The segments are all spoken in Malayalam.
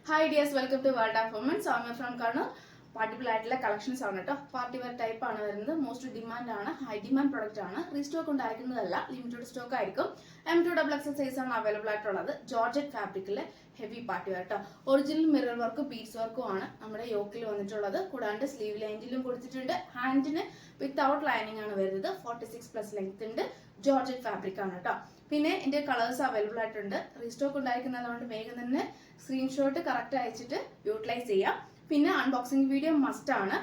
Hi dears, welcome to World of Women. So I'm from Karnal. Particular ആയിട്ടുള്ള കളക്ഷൻസ് ആണ് കേട്ടോ. പാർട്ടി വെയർ ടൈപ്പ് ആണ് വരുന്നത്. മോസ്റ്റ് ഡിമാൻഡ് ആണ്, ഹൈ ഡിമാൻഡ് പ്രോഡക്റ്റ് ആണ്. റീസ്റ്റോക്ക് ഉണ്ടായിരിക്കുന്നതല്ല, ലിമിറ്റഡ് സ്റ്റോക്ക് ആയിരിക്കും. M2XX സൈസ് ആണ് അവൈലബിൾ ആയിട്ടുള്ളത്. ജോർജറ്റ് ഫാബ്രിക്കിലെ ഹെവി പാർട്ടി വെയർ കേട്ടോ. ഒറിജിനൽ മിറർ വർക്കും ബീഡ്സ് വർക്കും ആണ് നമ്മുടെ യോക്കിൽ വന്നിട്ടുള്ളത്. കൂടാണ്ട് സ്ലീവ് ലൈനിലും കൊടുത്തിട്ടുണ്ട്. ഹാൻഡിന് വിത്തൗട്ട് ലൈനിങ് ആണ് വരുന്നത്. 46+ ലെങ്ത് ഉണ്ട്. ജോർജറ്റ് ഫാബ്രിക് ആണ് കേട്ടോ. പിന്നെ ഇതിന്റെ കളേഴ്സ് അവൈലബിൾ ആയിട്ടുണ്ട്. റീസ്റ്റോക്ക് ഉണ്ടായിരിക്കുന്നതുകൊണ്ട് വേഗം തന്നെ സ്ക്രീൻഷോട്ട് കറക്റ്റ് അയച്ചിട്ട് യൂട്ടിലൈസ് ചെയ്യാം. പിന്നെ അൺബോക്സിംഗ് വീഡിയോ മസ്റ്റ് ആണ്.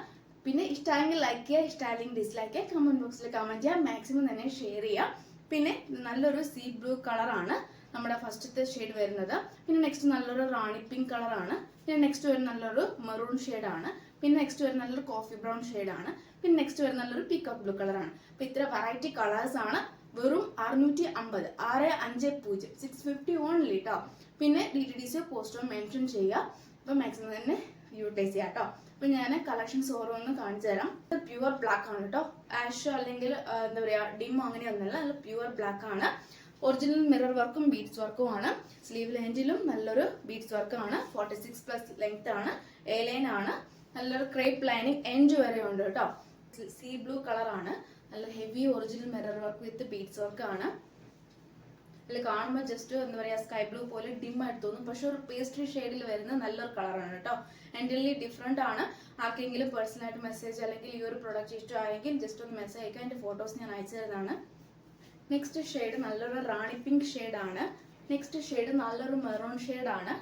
പിന്നെ ഇഷ്ടമായെങ്കിൽ ലൈക്ക് ചെയ്യുക, ഇഷ്ടമായില്ലെങ്കിൽ ഡിസ്ലൈക്ക് ചെയ്യുക, കമന്റ് ബോക്സിൽ കമന്റ് ചെയ്യുക, മാക്സിമം തന്നെ ഷെയർ ചെയ്യുക. പിന്നെ നല്ലൊരു സീ ബ്ലൂ കളറാണ് നമ്മുടെ ഫസ്റ്റത്തെ ഷെയ്ഡ് വരുന്നത്. പിന്നെ നെക്സ്റ്റ് നല്ലൊരു റാണി പിങ്ക് കളറാണ്. പിന്നെ നെക്സ്റ്റ് വരുന്ന നല്ലൊരു മെറൂൺ ഷെയ്ഡാണ്. പിന്നെ നെക്സ്റ്റ് വരുന്ന നല്ലൊരു കോഫി ബ്രൗൺ ഷെയ്ഡാണ്. പിന്നെ നെക്സ്റ്റ് വരുന്ന നല്ലൊരു പീക്കോക്ക് ബ്ലൂ കളറാണ്. അപ്പൊ ഇത്ര വെറൈറ്റി കളേഴ്സ് ആണ്. വെറും 650, 650, 650 ഓൺലി കേട്ടോ. പിന്നെ DTDC പോസ്റ്റോ മെൻഷൻ ചെയ്യുക. അപ്പൊ മാക്സിമം തന്നെ യൂട്ടിലൈസ് ചെയ്യാം കേട്ടോ. അപ്പൊ ഞാൻ കളക്ഷൻസ് ഓരോന്നും കാണിച്ചു തരാം. പ്യുവർ ബ്ലാക്ക് ആണ് കേട്ടോ. ആഷ് അല്ലെങ്കിൽ എന്താ പറയാ ഡിമോ അങ്ങനെയൊന്നുമല്ല, നല്ല പ്യുവർ ബ്ലാക്ക് ആണ്. ഒറിജിനൽ മിറർ വർക്കും ബീഡ്സ് വർക്കും ആണ്. സ്ലീവ് ലെൻറ്റിലും നല്ലൊരു ബീഡ്സ് വർക്ക് ആണ്. 46+ ലെങ്ത് ആണ്. എ ലൈൻ ആണ്. നല്ലൊരു ക്രേപ്പ് ലൈനിങ് എൻഡ് വരെ ഉണ്ട് കേട്ടോ. സീ ബ്ലൂ കളർ ആണ്. നല്ല heavy original mirror work with beads work ആണ്. ഇതിൽ കാണുമ്പോൾ ജസ്റ്റ് എന്താ പറയാ സ്കൈ ബ്ലൂ പോലെ ഡിം ആയിട്ട് തോന്നും, പക്ഷെ ഒരു പേസ്ട്രി ഷെയ്ഡിൽ വരുന്ന നല്ലൊരു കളറാണ് കേട്ടോ. എൻ്റർലി ഡിഫറെന്റ് ആണ്. ആർക്കെങ്കിലും പേഴ്സണലായിട്ട് മെസ്സേജ് അല്ലെങ്കിൽ ഈ ഒരു പ്രൊഡക്റ്റ് ഇഷ്ടമായെങ്കിൽ ജസ്റ്റ് ഒന്ന് മെസ്സേജ് അയക്കാം. അതിന്റെ ഫോട്ടോസ് ഞാൻ അയച്ചു തരുന്നതാണ്. നെക്സ്റ്റ് ഷെയ്ഡ് നല്ലൊരു റാണി പിങ്ക് ഷെയ്ഡാണ്. നെക്സ്റ്റ് ഷെയ്ഡ് നല്ലൊരു മെറൂൺ ഷെയ്ഡാണ്.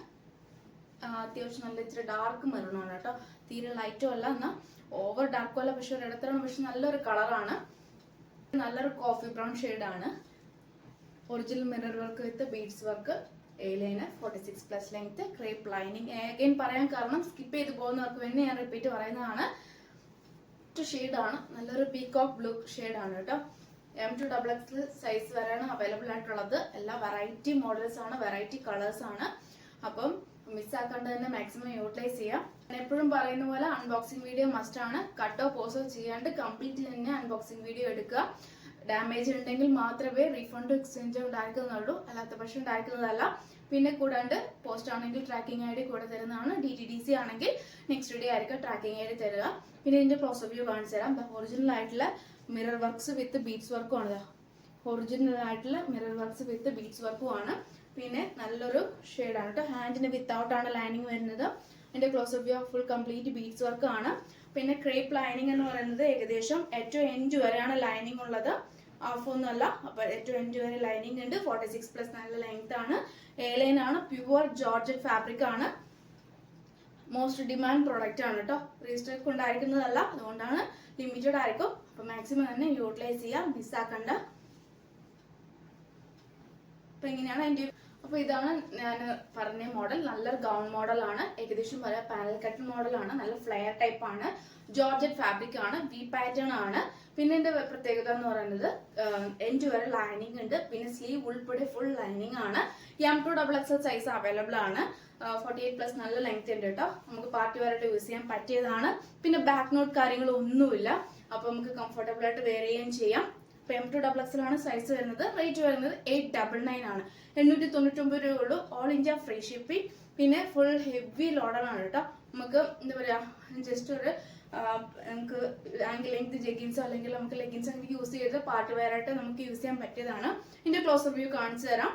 അത്യാവശ്യം നല്ല ഇച്ചിരി ഡാർക്ക് മെറൂൺ ആണ് കേട്ടോ. തീരെ ലൈറ്റും അല്ല, എന്നാൽ ഓവർ ഡാർക്കും അല്ല, പക്ഷെ ഒരു ഇടത്തരം, പക്ഷെ നല്ലൊരു കളറാണ്. നല്ലൊരു കോഫി ബ്രൗൺ ഷെയ്ഡാണ്. Original mirror work with beads work, A line, 46+ length, crepe lining. Again പറയാൻ കാരണം സ്കിപ്പ് ചെയ്ത് പോകുന്നവർക്ക് വേണ്ടി ഞാൻ റിപ്പീറ്റ് പറയുന്നതാണ്. ഷെയ്ഡാണ് നല്ലൊരു പീകോക്ക് ബ്ലൂ ഷെയ്ഡാണ് കേട്ടോ. M2XX സൈസ് വരെയാണ് അവൈലബിൾ ആയിട്ടുള്ളത്. എല്ലാ വെറൈറ്റി മോഡൽസ് ആണ്, വെറൈറ്റി കളേഴ്സ് ആണ്. അപ്പം മിസ്സാക്കാണ്ട് തന്നെ മാക്സിമം യൂട്ടിലൈസ് ചെയ്യാം. ഞാൻ എപ്പോഴും പറയുന്ന പോലെ അൺബോക്സിംഗ് വീഡിയോ മസ്റ്റ് ആണ്. കട്ടോ പോസോ ചെയ്യാണ്ട് കംപ്ലീറ്റ് തന്നെ അൺബോക്സിംഗ് വീഡിയോ എടുക്കുക. ഡാമേജ് ഉണ്ടെങ്കിൽ മാത്രമേ റീഫണ്ട് എക്സ്ചേഞ്ച് ഉണ്ടായിരിക്കുന്നുള്ളൂ, അല്ലാത്ത പക്ഷം ഉണ്ടായിരിക്കുന്നതല്ല. പിന്നെ കൂടാണ്ട് പോസ്റ്റ് ആണെങ്കിൽ ട്രാക്കിംഗ് ID കൂടെ തരുന്നതാണ്. DTDC ആണെങ്കിൽ നെക്സ്റ്റ് ഡേ ആയിരിക്കും ട്രാക്കിംഗ് ID തരിക. പിന്നെ ഇതിന്റെ ക്ലോസ് വ്യൂ കാണിച്ചു തരാം. ഒറിജിനൽ ആയിട്ടുള്ള മിറർ വർക്ക്സ് വിത്ത് ബീഡ്സ് വർക്കും ആണ്. ഒറിജിനൽ ആയിട്ടുള്ള മിറർ വർക്ക്സ് വിത്ത് ബീഡ്സ് വർക്കും ആണ്. പിന്നെ നല്ലൊരു ഷെയ്ഡാണ് കേട്ടോ. ഹാൻഡിന് വിത്തൗട്ട് ആണ് ലൈനിങ് വരുന്നത്. ഇതിന്റെ close view full complete beads work ആണ്. പിന്നെ ക്രേപ്പ് ലൈനിങ് എന്ന് പറയുന്നത് ഏകദേശം ഏറ്റവും എൻഡ് വരെയാണ് ലൈനിങ് ഉള്ളത്, ഹാഫ് ഒന്നുമല്ല. അപ്പൊ ഏറ്റവും എൻഡ് വരെ ലൈനിങ് ഉണ്ട്. 46+ നല്ല ലെങ്ത് ആണ്. എ ലൈൻ ആണ്. പ്യുവർ ജോർജറ്റ് ഫാബ്രിക് ആണ്. മോസ്റ്റ് ഡിമാൻഡ് പ്രോഡക്റ്റ് ആണ് കേട്ടോ. റീസ്റ്റോക്ക് ഉണ്ടായിരിക്കുന്നതല്ല, അതുകൊണ്ടാണ് ലിമിറ്റഡ് ആയിരിക്കും. അപ്പൊ മാക്സിമം തന്നെ യൂട്ടിലൈസ് ചെയ്യാം, മിസ്സാക്കണ്ട. അപ്പൊ ഇങ്ങനെയാണ് അതിന്റെ. അപ്പൊ ഇതാണ് ഞാൻ പറഞ്ഞ മോഡൽ. നല്ലൊരു ഗൗൺ മോഡൽ ആണ്. ഏകദേശം വരെ പാനൽ കട്ട് മോഡൽ ആണ്. നല്ല ഫ്ലെയർ ടൈപ്പ് ആണ്. ജോർജറ്റ് ഫാബ്രിക് ആണ്. വി പാറ്റേൺ ആണ്. പിന്നെ ഇതിന്റെ പ്രത്യേകത എന്ന് പറയുന്നത് എൻഡ് വരെ ലൈനിങ് ഉണ്ട്. പിന്നെ സ്ലീവ് ഉൾപ്പെടെ ഫുൾ ലൈനിങ് ആണ്. M2XX സൈസ് അവൈലബിൾ ആണ്. 48+ നല്ല ലെങ്ത് ഉണ്ട് കേട്ടോ. നമുക്ക് പാർട്ടി വെയറായിട്ട് യൂസ് ചെയ്യാൻ പറ്റിയതാണ്. പിന്നെ ബാക്ക് നോട്ട് കാര്യങ്ങളൊന്നുമില്ല. അപ്പൊ നമുക്ക് കംഫർട്ടബിൾ ആയിട്ട് വെയർ ചെയ്യുകയും ചെയ്യാം. M2XX ആണ് സൈസ് വരുന്നത്. റേറ്റ് വരുന്നത് 899 ആണ്. 899 രൂപയുള്ളൂ. All India free shipping. പിന്നെ ഫുൾ ഹെവി ലോഡർ ആണ് കേട്ടോ. നമുക്ക് എന്താ പറയാ ജസ്റ്റ് ഒരു നമുക്ക് ആംഗിൾ ലെങ്ത് ജെഗിൻസോ അല്ലെങ്കിൽ നമുക്ക് ലെഗിൻസ് അങ്ങനെ യൂസ് ചെയ്ത് പാർട്ടി വെയർ ആയിട്ട് നമുക്ക് യൂസ് ചെയ്യാൻ പറ്റിയതാണ്. ഇതിന്റെ ക്ലോസ് വ്യൂ കാണിച്ചു തരാം.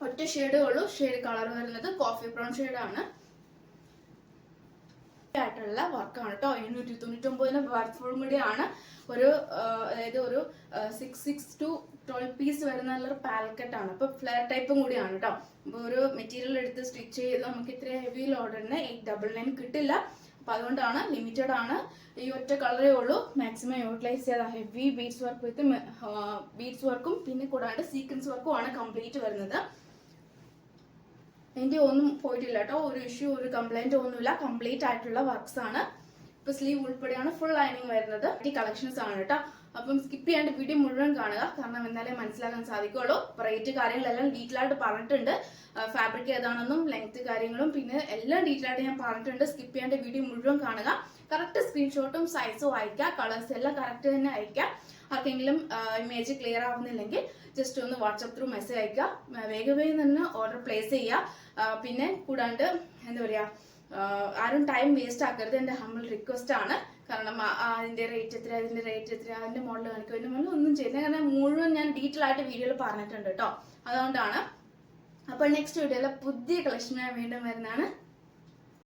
ഒറ്റ ഷെയ്ഡേ ഉള്ളൂ. ഷെയ്ഡ് കളർ വരുന്നത് കോഫി ബ്രൗൺ ഷെയ്ഡാണ്. ആയിട്ടുള്ള വർക്കാണ് കേട്ടോ. 899 വർക്ക്ഫുൾ കൂടി ആണ്. ഒരു അതായത് ഒരു 6 to 12 പീസ് വരുന്ന നല്ലൊരു പാൽക്കറ്റ് ആണ്. അപ്പൊ ഫ്ലെയർ ടൈപ്പും കൂടിയാണ് കേട്ടോ. അപ്പൊ ഒരു മെറ്റീരിയൽ എടുത്ത് സ്റ്റിച്ച് ചെയ്ത് നമുക്ക് ഇത്ര ഹെവി ലോഡറിന് 899 കിട്ടില്ല. അപ്പൊ അതുകൊണ്ടാണ് ലിമിറ്റഡ് ആണ്. ഈ ഒറ്റ കളറേ ഉള്ളൂ. മാക്സിമം യൂട്ടിലൈസ് ചെയ്ത heavy beads work with beads വർക്കും പിന്നെ കൂടാണ്ട് സീക്വൻസ് വർക്കും ആണ് കംപ്ലീറ്റ് വരുന്നത്. അതിന്റെ ഒന്നും പോയിട്ടില്ല കേട്ടോ. ഒരു ഇഷ്യൂ ഒരു കംപ്ലൈന്റ് ഒന്നുമില്ല. കംപ്ലീറ്റ് ആയിട്ടുള്ള വർക്ക്സ് ആണ്. ഇപ്പൊ സ്ലീവ് ഉൾപ്പെടെയാണ് ഫുൾ ലൈനിങ് വരുന്നത്. ഈ കളക്ഷൻസ് ആണ് കേട്ടോ. അപ്പം സ്കിപ്പ് ചെയ്യാണ്ട് വീഡിയോ മുഴുവൻ കാണുക, കാരണം എന്നാലേ മനസ്സിലാക്കാൻ സാധിക്കുള്ളൂ. റേറ്റ് കാര്യങ്ങളെല്ലാം ഡീറ്റെയിൽ ആയിട്ട് പറഞ്ഞിട്ടുണ്ട്, ഫാബ്രിക് ഏതാണെന്നും ലെങ്ത് കാര്യങ്ങളും പിന്നെ എല്ലാം ഡീറ്റെയിൽ ആയിട്ട് ഞാൻ പറഞ്ഞിട്ടുണ്ട്. സ്കിപ്പ് ചെയ്യാണ്ട് വീഡിയോ മുഴുവൻ കാണുക. കറക്റ്റ് സ്ക്രീൻഷോട്ടും സൈസും അയക്കുക, കളേഴ്സ് എല്ലാം കറക്റ്റ് തന്നെ അയക്കുക. ആർക്കെങ്കിലും ഇമേജ് ക്ലിയർ ആവുന്നില്ലെങ്കിൽ ജസ്റ്റ് ഒന്ന് വാട്സപ്പ് ത്രൂ മെസ്സേജ് അയക്കുക. വേഗം തന്നെ ഓർഡർ പ്ലേസ് ചെയ്യുക. പിന്നെ കൂടാണ്ട് എന്താ പറയുക, ആരും ടൈം വേസ്റ്റ് ആക്കരുത്, എൻ്റെ ഹമ്പിൾ റിക്വസ്റ്റ് ആണ്. കാരണം അതിൻ്റെ റേറ്റ് എത്ര, അതിൻ്റെ മോഡൽ കാണിക്കും, അതിൻ്റെ മോഡൽ ഒന്നും ചെയ്യുന്നത്, കാരണം മുഴുവൻ ഞാൻ ഡീറ്റെയിൽ ആയിട്ട് വീഡിയോയിൽ പറഞ്ഞിട്ടുണ്ട് കേട്ടോ. അതുകൊണ്ടാണ്. അപ്പോൾ നെക്സ്റ്റ് വീഡിയോയിൽ പുതിയ കളക്ഷനായി വീണ്ടും വരുന്നതാണ്.